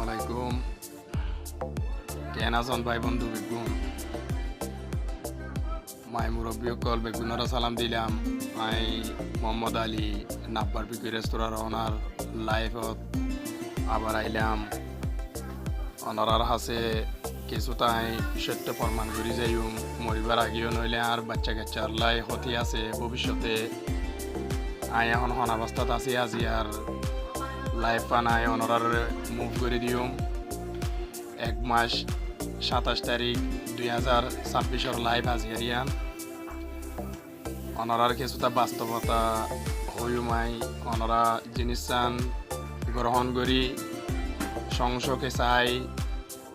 আলাইকুম। কেন আছেন ভাই বন্ধু বেগুন? মাই মুরব্বী কল বেগুনরা সালাম দিলাম। আই মোহাম্মদ আলী নাব্বার বিক্রি রেস্তোরাঁর ওনার লাইফত আবার আইলাম। অনারার হাসে কিছুটাই সত্য প্রমাণ করি যাইম মরিবার আগেও নইলে আর বাচ্চা কাচ্চার লাই হতি আছে ভবিষ্যতে। আই এখন অনাবস্থাত আছি আজি আর লাইফ পানায় অনরার মুভ করে দিম 1 মাস 27 তারিখ 2026 লাইভ আজি হারিয়ান অনরার কিছুটা বাস্তবতা হইমাই অনরা জিনিস চান গ্রহণ করি সংসকে চাই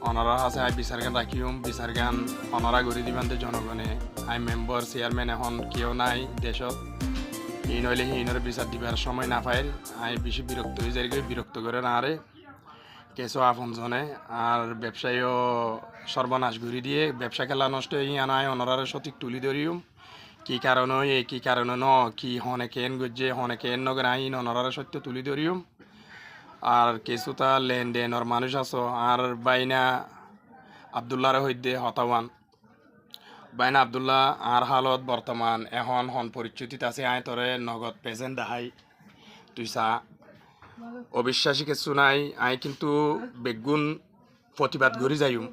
অনরা আছে আই বিচার গান রাখিম বিচার গান অনরা গড়ি দিবান্তে জনগণে আই মেম্বার চেয়ারম্যান এখন কেউ নাই দেশত এই নইলে হিনরে বিচার দিবার সময় না পাই আই বেশি বিরক্ত হয়ে যাই বিরক্ত করে না আরে কেঁচো আপনজনে আর ব্যবসায়ীও সর্বনাশ ঘুরি দিয়ে ব্যবসা খেলা নষ্ট হয়ে আনায় অনরারে সঠিক তুলি ধরিম কি কারণে কি কারণে ন কি হনে কেন গজ্জে হনে কেন নগর আইন অনরারে সত্য তুলি ধরিম আর কিছুটা লেনদেনের মানুষ আছো আর বাইনা আবদুল্লাহর হইতে হতাওয়ান বাইনা আবদুল্লাহ আর হালত বর্তমান এখন হন পরিচিতিত আছে আয় তরে নগদ প্রেজেন্ট দেখাই তুই চা অবিশ্বাসী কিছু নাই আই কিন্তু বেগুন প্রতিবাদ করি যাইম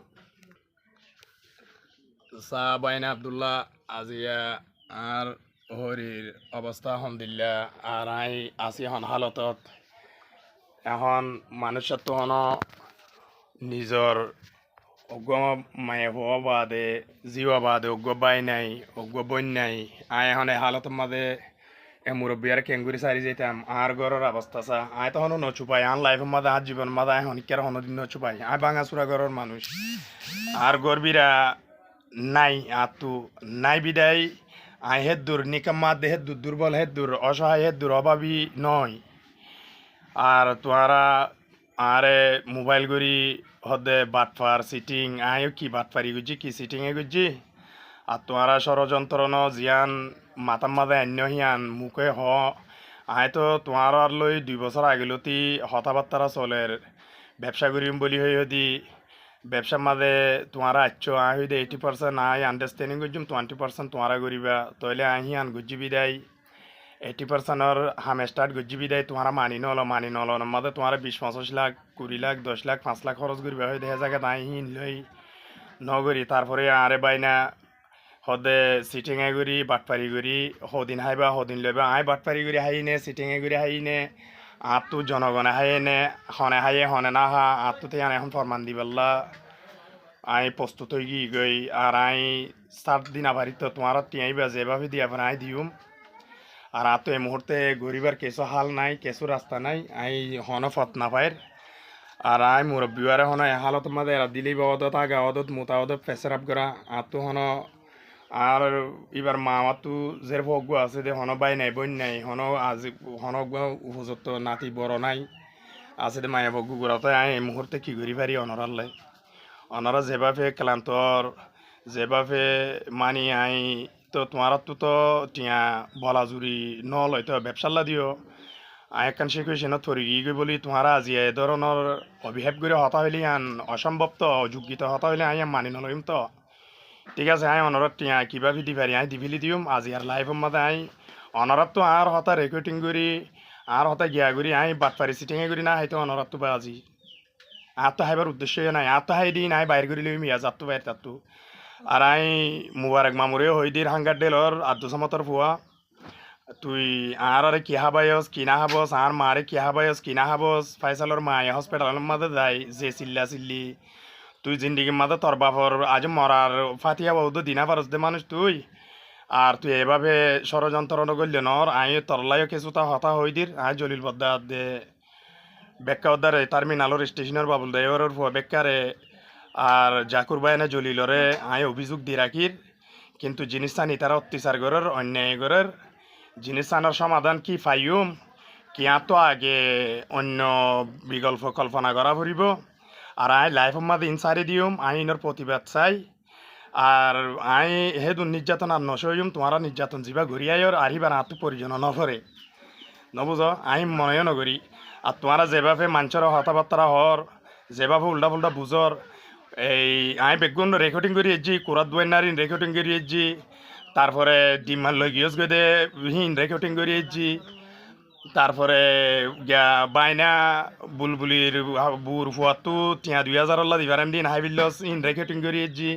চা বাইনা আবদুল্লাহ আজিয়া আর হরির অবস্থা হমদিল্লা আর আই আছি হন হালতত এখন মানুষের তো হন নিজর অজ্ঞ মায়ে হওয়া বাদে জীবা বাদে অজ্ঞ বাই নাই অজ্ঞ বই নাই আই এখন হালতের মাঝে মুরব্বী আর কেঙ্গুরি সারি যেতাম আর ঘরের অবস্থা চা আয় তখন নচুপাই আন লাইফের মাঝে আর জীবন মাঝে আয় হনিকার হনদিন নচুপাই আয় বাঙাচুরা ঘরের মানুষ আর গর্বিরা নাই আতু নাই বিদায় আয় হেদ দূর নিকাম্মা দেহের দূর দুর্বল হেদ দূর অসহায় হেদ দূর অভাবী নয় আর তোহারা আরে মোবাইল গড়ি হদে বাটফার সিটিং আয় কি বাটফারি গুজি কি সিটিংয়ে গুজি আর তোহারা ষড়যন্ত্র ন জিয়ান মাতাম মাদে অন্য হিয়ান মুখে আয় তো তোমার লই 2 বছর আগেলতি হতাবার্তারা চলের ব্যবসা করিম বলি হই হদি ব্যবসার মাঝে তোমারা আচ্ছো আয় হইদে 80% আই আন্ডারস্ট্যান্ডিং করছুম 20% তোমারা করিবা তইলে আহি আন গুজি বিদায় 80%-র হাম স্টার্ট গুজি বিদায় তোমারা মানি নল মাঝে তোমারা 20-25 লাখ 20 লাখ 10 লাখ 5 লাখ খরচ করিবা হই দেখা জায়গা আহি লই নগরি তারপরে আরে বাইনা হদে সিটিংয়ে গুড়ি বাটপারি গুড়ি হদিন হাইবা হদিন লইবা আই বাটপারি গুড়ি হাইনে সিটিংয়ে গুড়ি হাইনে আত্মু জনগণে হাইনে হনে হাইয়ে হনে না হা আত্মুতে আন এখন ফরমান দিবেল্লা আই প্রস্তুত হয়ে গই আর আই 7 দিন আবারই তো তোমার টিয়াইবা যেভাবে দিয়া আই দিউম আর আতো এই মুহূর্তে গরিবার কেসো হাল নাই কেসো রাস্তা নাই আই হন ফত না পায়ের আর আই মুরব্বীরে হন হালত মাঝে এরা দিলেই বাবদত আগা অদত মোতাবদত ফেসার আপ করা আতো হন আর এবার মামাতো যে ভোগ্য আছে দে হন বাই নাই বই নাই হন আজ হন উপযুক্ত নাতি বড় নাই আছে দে মায়া ভোগ্য গুড়াতে আই এই মুহূর্তে কি করি পারি অনরালে অনরা যেভাবে ক্লান্তর যেভাবে মানি আই তো তোমার তো টিয়া বলা জুড়ি নল হয়তো ব্যবসাল্লা দিও আই একখান সে কইছে না থরি গই বলি তোমারা আজি এ ধরনের অভিহেব করে হতা হইলি আন অসম্ভব তো অযোগ্যতা হতা হইলে আই মানি নলইম তো ঠিক আছে আই অনরত টিয়া কিভাবে দি পারি আই দিবিলি দিম আজি আর লাইফের মাঝে আই অনরত তো আর হতা রেকর্ডিং করি আর হতা গিয়া করি আই বাটপারি সিটিংয়ে করি না হয়তো অনরত তো বা আজি আর তো হাইবার উদ্দেশ্য নাই আর তো হাই দিন আই বাইর করি লই মিয়া যাত্তু বাইর তাত্তু আর আই মুবারক মামুরে হই দির হাঙ্গার ডেলর আব্দু সামতর ফুয়া তুই আর আরে কি হাবায়স কি না হাবস আর মারে কি হাবায়স কি না হাবস ফাইসালর মায়ে হসপিটালের মাঝে যাই যে চিল্লা চিল্লি তুই জিন্দিগির মাঝে তোর বাপর আজ মরার ফাটিয়া বহুত দিনা পারস দে মানুষ তুই আর তুই এভাবে ষড়যন্ত্র করলি নর আই তরলাইও কিছুটা হতা হই দির আই জলিল বদ্দা দে বেক্কা উদ্দারে টার্মিনালর স্টেশনের বাবুল দেওয়ার ফুয়া বেক্কারে আর জাকুর বাইনে জলিলরে আই অভিযোগ দি রাখির কিন্তু জিনিস চানি তারা অত্যাচার করার অন্যায় করার জিনিস আনার সমাধান কি পাইম কি তো আগে অন্য বিকল্প কল্পনা করা ফুরিব আর আই লাইফের মাঝে ইনসারি দিম আইনের প্রতিবাদ চাই আর আই হেদু নির্যাতন আর নসইম তোমারা নির্যাতন যা ঘুরিয়াইর আরিবার আত্ম পরিজন নফরে নবুঝ আই মনেও নগরি আর তোমারা যেভাবে মানুষের হতাবার্তা হর যেভাবে উল্টা ফুল্টা বুঝর এই আমি বেগুন রেকর্ডিং করি এসছি কুরাত বইনারিন রেকর্ডিং করি এসছি তারপরে ডিমার লই গিয়স গদে হিন রেকর্ডিং করি এসছি তারপরে গিয়া বাইনা বুলবুলির বুর ফুয়াতো টিয়া 2000 দিবার দিন হাইবিল্লস ইন রেকর্ডিং করি এসছি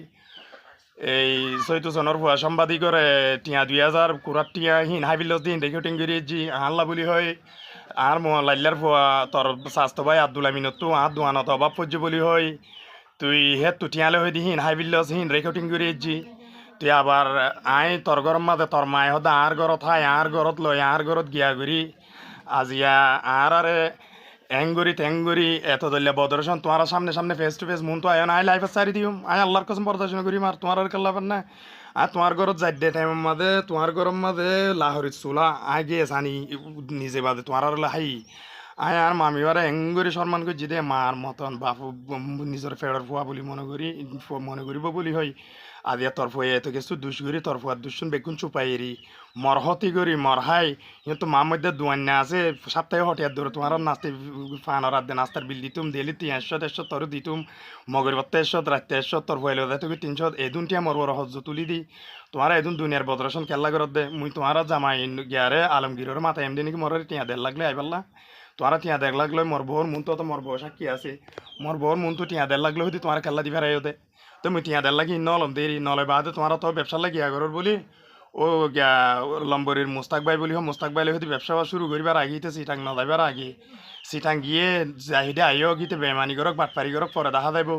এই চৈত চনৰ ভুৱা সম্বাদী কৰে টিয়া 2000 কুৰাত টিয়া হিন হাইবিল্লস দিন রেকর্ডিং করি এসছি আল্লাহ বুলি হয় আর লাইলার ভুয়া তোর স্বাস্থ্য ভাই আব্দুল আমিনতো আর দোয়ানত অভাব পর্য বলি হয় তুই হে তুটিয়ালে হয়ে দিহিন হাইবিল্লস হিন রেকর্ডিং করে এসছি তুই আবার আই তোর গরম মাঝে তোর মায় হদা আর ঘরত হাই আর ঘরত লই আর ঘরত গিয়া করি আজিয়া আর আরে এঙ্গুরি এত দলিয়া বদর্শন তোমার সামনে সামনে ফেস টু ফেস মন তো আয় না আই লাইফে সারি দিও আই আল্লাহর কসম প্রদর্শন করি মার তোমার আর কাল্লা না আর তোমার ঘরত যাই দে টাইমের মাঝে তোমার গরম মাঝে লাহরিত চুলা আয় গিয়ে সানি নিজে বাদে তোমার আর হাই আয় আর মামি বারে এঙ্গুরি সম্মান করি যে মার মতন বাপু নিজের ফেরর ফুয়া বলি মনে করিব বলি হয় আদিয়া তরফ হয়ে এত কিছু দুষ করি তরফ আর দুশুন বেগুন চুপাই এরি মরহতি করি মরহাই কিন্তু মার মধ্যে দুয়ান্না আছে সপ্তাহে হটিয়ার ধরে তোমার নাস্তে ফানার আদে নাস্তার বিল দিতুম দিলি 300 তর দিতুম মগর বাত্তে 100 রাত্তে 100 তরফ হইলে দেয় তুই 300 এদুন টিয়া মর বড় হজ্জ তুলি দি তোমার এদুন দুনিয়ার বদরসন খেলা করত দে মুই তোমার জামাই গিয়ারে আলমগীরের মাথায় এমনি নাকি মরের টিয়া দেড় লাগলে আইবাল্লা তোমার টিয়া দেড় লাগলে মোর বউর মন তো মোর বউ সাক্ষী আছে মোর বউর মন তো টিয়া দেড় লাগলে হইতে তোমার খেলা দিবে রাই দে তো মুই টিয়া দেড় লাগি নলম দেরি নলে বাদে তোমার তো ব্যবসা লাগি আগর বলি ও গিয়া লম্বরের মুস্তাক ভাই বলি মুস্তাক ভাই হইতে ব্যবসা শুরু করিবার আগে তো সিটাং না যাইবার আগে সিটাং গিয়ে যাহিদে আইও গিতে বেমানি করক বাটপারি করক পরে দেখা যাইব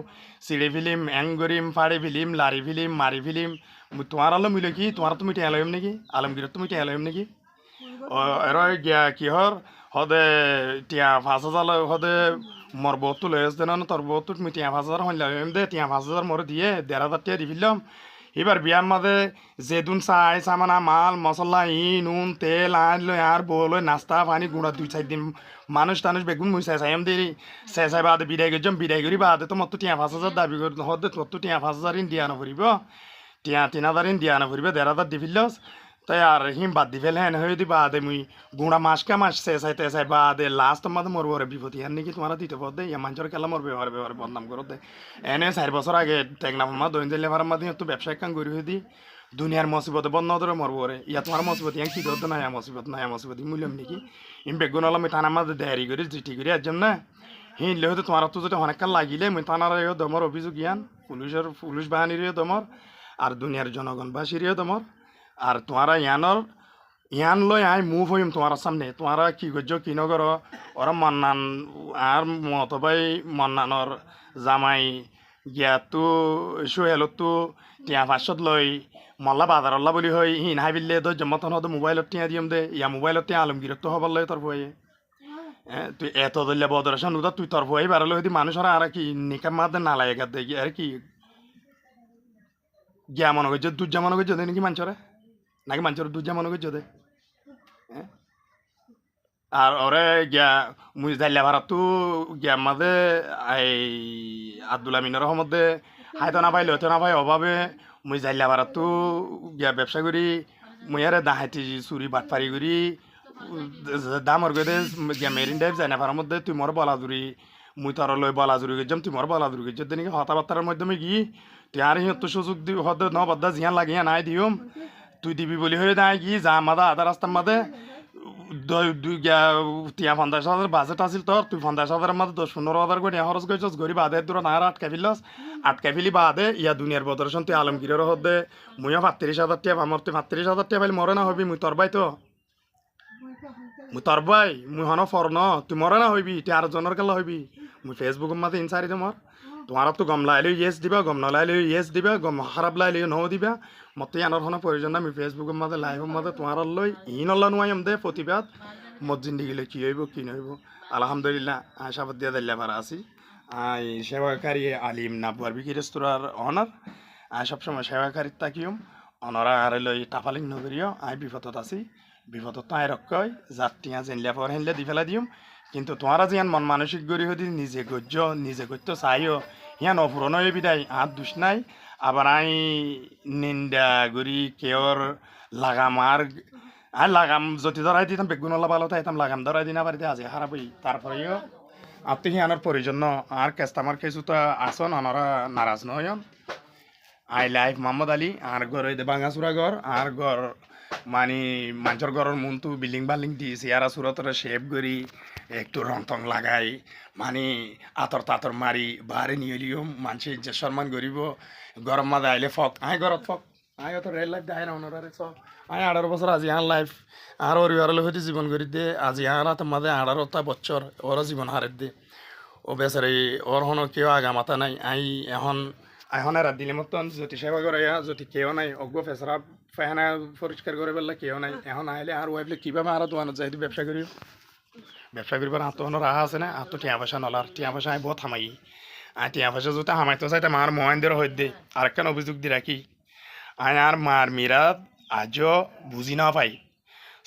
সিঁড়ি ফিলিম অ্যাঙ্গরিম ফাড়ি ফিলিম লারি ফিলিম মারি ফিলিম তোমার আলো মিলে কি তোমার তুমি টিয়া লইম নাকি আলমগীর তুমি টিয়া লইম নাকি ও এর গিয়া কিহর হদে টিয়া 5000 হদে মোর বউতো লই আসতে না তোর বউতো তুমি টিয়া 5000 হইলাম দে টিয়া 5000 মোর দিয়ে 1500 টিয়া দি ফেললাম এবার বিয়ার মাঝে যেদুন চাই সামানা মাল মশলা নুন তেল আন লই আর বউ লই নাস্তা পানি গুঁড়া 2-4 দিন মানুষ টানুষ বেগুন মুই চাই চাইম দেরি চাই বাদে বিদায় করছম বিদায় করি বাদে তো মত টিয়া 5000 দাবি করি হদে তোর তো টিয়া 5000 ইন দিয়া নপরিব টিয়া 3000 ইন দিয়া নপরিব 1500 দি ফেললস তাই আর হিম বাদ দি ফেলে হেন হয়ে দি বাদে মুই গুঁড়া মাসকা মাস চাই বাদে লাস্ট মাঝে মরবো রে বিপত্তি আর নাকি তোমার দিতে পদ দেয় মানুষের খেলা মরবে ব্যবহারে বদনাম করো দে এনে 4 বছর আগে টেকনাফ মা দৈন দিলে ভাড়া মাধ্যমে তো ব্যবসা কাম করি হয়ে দি দুনিয়ার মুসিবতে বন্ধ ধরে মরবো রে ইয়া তোমার মুসিবত ইয়াং কি ধরতে না মুসিবত মূল্যম নাকি ইম বেগুন আলম টানা মাঝে দেয়ারি করি জিটি করি একজন না হিনলে হয়তো তোমার তো যদি অনেকক্ষণ লাগিলে মুই টানার দমর অভিযোগ ইয়ান পুলিশ বাহিনীর দমর আর দুনিয়ার জনগণবাসীর দমর আর তোমারা ইয়ান লই আই মুভ হইম তোমার সামনে তোমারা কি করছো কি নগর ওরা মন্নান আর মতবাই মন্নানর জামাই গিয়াতো সোহেলতো টিয়া 500 লই মল্লা বাজারল্লা বলি হই হিন হাইবিল্লে তো জমতন হতো মোবাইলত টিয়া দিম দে ইয়া মোবাইলত টিয়া আলমগীরত তো হবার লয় তোর ভয়ে তুই এত দলিয়া বদরেশন উদা তুই তোর ভয়ে বারলো হইতি মানুষরা আর কি নিকাম মাদে না লাগে দে আর কি গিয়া মনে করছো দুর্যা মনে করছো নাকি মানুষরা নাকি মানুষের দুর্যা মনে করছো দে আর ওরে গিয়া মুই জাইলা ভাড়াতো গিয়া মাঝে এই আব্দুল আমিনের মধ্যে হাইতো না পাইলে হইতো না পাই অভাবে মুই জাইলা ভাড়াতো গিয়া ব্যবসা করি মুই আরে দাহাইতি চুরি বাটপারি করি দামর গেদে গিয়া মেরিন ড্রাইভ যাই না ভাড়ার মধ্যে তুই মোর বলাজুরি মুই তোর লই বলাজুরি গেছাম তুই মোর বলাজুরি গেছ নাকি হতাবার্তার মাধ্যমে গিয়ে তুই আর সিহঁত সুযোগ দি হতে ন বদ্দা জিয়ান লাগিয়া নাই দিম তুই দিবি বলি হয়ে নাই কি যা মাদা আধা রাস্তার মাঝে টিয়া 50,000 বাজেট আছিল তোর তুই 50,000 মাঝে 10-15,000 করে খরচ করছস গরিব আদে দূর না আর আটকা ফেলি বাদে ইয়া দুনিয়ার বদরশন তুই আলমগীরের হদে মুইও 35,000 টিয়া আমার তুই 35,000 টিয়া পাইলে মরে না হবি মুই তোর ভাই তো মুই তোর ভাই মুই হন ফর ন তুই মরে না হইবি তুই আর জনের কেলা হইবি মুই ফেসবুকের মাঝে ইনসারি দে মর তোমার তো গম লাইলে ইয়েস দিবা গম নলাইলে ইয়েস দিবা গম খারাপ লাইলে ন দিবা মতো আনার হন প্রয়োজন আমি ফেসবুকের মাঝে লাইভের মাঝে তোমার লই ইনল্লা নুয়াইম দে প্রতিবাদ মত জিন্দিগিলে কি হইব কি নইব আলহামদুলিল্লাহ আশাবাদ দিয়া দিল্লা ভাড়া আছি সেবাকারী আলিম নাবুয়ার বিকি রেস্তোরাঁর অনার সবসময় সেবাকারীর তাকিয়ম অনরা আর লই টাফালিং নগরীয় বিপদত আছি বিপদত তাই রক্ষয় যাত্রিয়া জেনলিয়া পর হেনলে দি ফেলা দিম কিন্তু তোমারা যেন মন মানসিক গড়ি হদি নিজে গজ্য চাইও হিয়ান অপুরনো বিদায় আর দুষ নাই আবার আই নিন্দা গড়ি কেওর লাগাম আর লাগাম যদি ধরাই দিতাম বেগুন ভালো তাইতাম লাগাম ধরাই দিনা পারিতে আজ খারাপ হই তারপরেও আপনি হিয়ানোর প্রয়োজন আর কাস্টমার কিছু তো আসন ওনারা নারাজ নয়ন আই লাইফ মোহাম্মদ আলী আর ঘর হইতে বাঙ্গাসুরা ঘর আর ঘর মানে মানুষের ঘরের মনটু বিল্ডিং বাল্ডিং দি চেয়ারা সুরতরে শেপ করি একটু রং টং লাগাই মানে আতর তাতর মারি বাহারে নিয়ে লিও মানুষ যে সম্মান করিব গরম মাঝে আইলে ফক আই ঘরত ফক আই অত রেল লাইফ দেয় না ওনারে সব আই 18 বছর আজি আর লাইফ আর পরিবারের হইতে জীবন করি দে আজি আর মাঝে 18টা বছর ওরা জীবন হারের দে ও বেচারে ওর হন কেউ আগা মাথা নাই আই এখন এখন আর দিলে মতন যদি সেবা করে যদি কেউ নাই অজ্ঞ ফেসরা ফেহানা পরিষ্কার করে বললে কেউ নাই এখন আইলে আর ওয়াইফলে কীভাবে আর দোকানত যাই ব্যবসা করি ব্যবসা করিবার হাত তখন রাহা আছে না আর তো টিয়া পয়সা নলার টিয়া পয়সা আমি বহুত হামাই আর টিয়া পয়সা যদি হামাইতে চাইতে মার মহেন্দ্র হয়ে দে আরেকখান অভিযোগ দি রাখি আয় আর মার মিরাত আজও বুঝি না পাই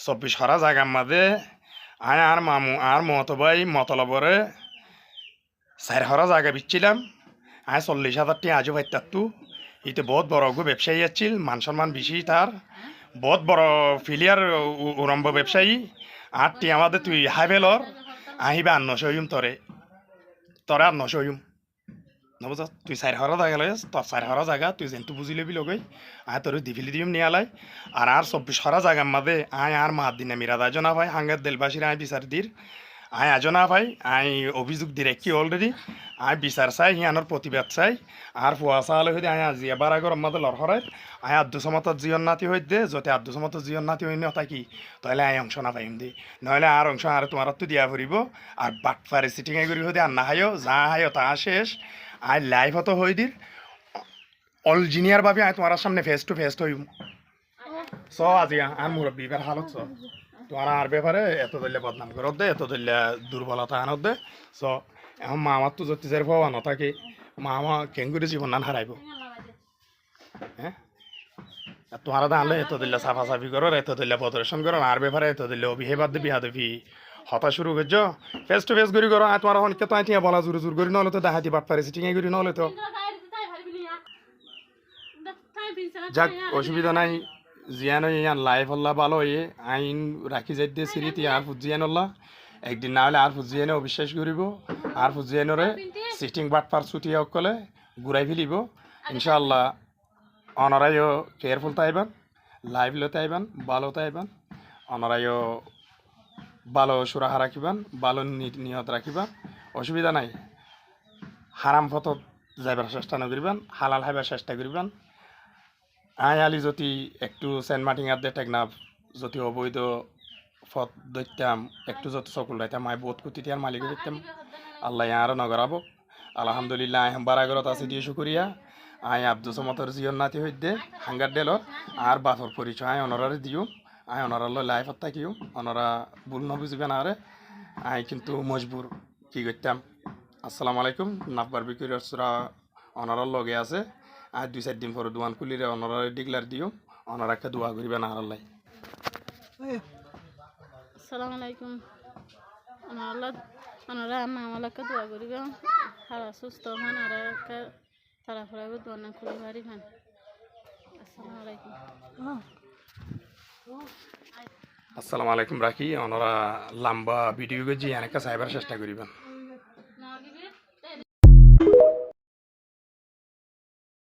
24 হারা জায়গার মাঝে আয় আর মামু আর মত ভাই মতলবরে 4 হারা জায়গা বিচ্ছিলাম আয় 40,000 টিয়া আজও পাইতাত্তু ইতে বহুত বড় ব্যবসায়ী আছিল মান সম্মান বেশি তার বহুত বড় ফিলিয়ার উরম্ব ব্যবসায়ী আর টিয়া আমাদের তুই হাইভেলর আহিবা 900 তরে তরে 900 নবুঝ তুই 4 হারা জায়গা লাগে তোর 4 হারা জায়গা তুই যেন বুঝি লবি লগই আয় তোর দিফিলি দিম নিয়ে আলাই আর 24 হারা জায়গার মাঝে আয় আর মাত দিনে মিরাদ আজনা ভাই হাঙ্গার দেলবাসীর আয় বিচার দির আয় আজনা ভাই আই অভিযোগ দি রাখি অলরেডি আয় বিচার চাই হিয়ানোর প্রতিবাদ চাই আর ফুয়া চালে হইতে আয় আজি এবার আগর আমাদের লড়হরাই আয় আদ্যসমত জীবন নাতি হইতে যদি আদ্যসমত জীবন নাতি হইনি থাকি তাহলে আয় অংশ না পাইম দি নহলে আর অংশ আর তোমার তো দিয়া ফুরিব আর বাটফারে সিটিং করি হইতে আর না হাইও যা হাইও তা শেষ আয় লাইভ হতো হই দির অরিজিনিয়ার ভাবে আয় তোমার সামনে ফেস টু ফেস হইম স আজি আর মুরব্বী এবার হালত স তোমার আর ব্যাপারে এত দলীয় বদনাম করত দে এত দলীয় দুর্বলতা আনত দে স এখন মা আমার তো যদি যার ভাবা নথাকে মা আমার কেঙ্গুরি জীবন নান হারাইব হ্যাঁ তোমার আনলে এত দলীয় সাফাসাফি করো এত দলীয় প্রদর্শন করো আর ব্যাপারে এত দলীয় অভিহেবাদ দেবি হাদবি হতা শুরু করছ ফেস টু ফেস করি করো আর তোমার অনেক তো আইটিয়া বলা জোর জোর করি নহলে তো দেখাতি বাট পারে সিটিং করি নহলে তো যাক অসুবিধা নাই জিয়ান ইয়ান লাইফ হল্লা ভালো হয়ে আইন রাখি যাইতে সিরিতি আর ফুজিয়ান হল্লা একদিন না হলে আর ফুজিয়ানে অবিশ্বাস করিব আর ফুজিয়ানরে সিটিং বাট পার ছুটি সকলে ঘুরাই ফেলিব ইনশাআল্লাহ অনারাইও কেয়ারফুল তাইবান লাইভ লতে আইবান ভালো তাইবান অনারাইও ভালো সুরাহা রাখিবান ভালো নিয়ত রাখিবান অসুবিধা নাই হারাম ফতত যাইবার চেষ্টা নকরিবান হালাল খাইবার চেষ্টা করিবান আই আলি যদি একটু সেন্ট মার্টিন আর দে টেকনাফ যদি অবৈধ ফত দৈত্যাম একটু যত চকুল রাইতাম আই বহুত কোটি টিয়ার মালিক হইতাম আল্লাহ আরও নগরাব আলহামদুলিল্লাহ আই বারাগরত আছে দিয়ে শুকরিয়া আই আব্দুল সমতর জিয়ন নাতি হইতে হাঙ্গার ডেলর আর বাফর পরিচয় আই অনরারে দিও আই অনরাল লাইফ থাকিও অনরা ভুল নবুঝিবে না আরে আই কিন্তু মজবুর কি করতাম আসসালামু আলাইকুম নাফবার বিক্রি অনরার লগে আছে আর 2-4 দিন পরে দোয়ান খুলিরে অনরারে ডিক্লার দিও অনরাকে দোয়া করিবে না আল্লাহ আসসালামু আলাইকুম অনরা আমালাকে দোয়া করিবে সারা সুস্থ হন আর তারা ফরাবে দোয়া না খুলি বাড়ি খান আসসালামু আলাইকুম রাখি অনরা লম্বা ভিডিও গজি অনেকটা সাইবার চেষ্টা করিবেন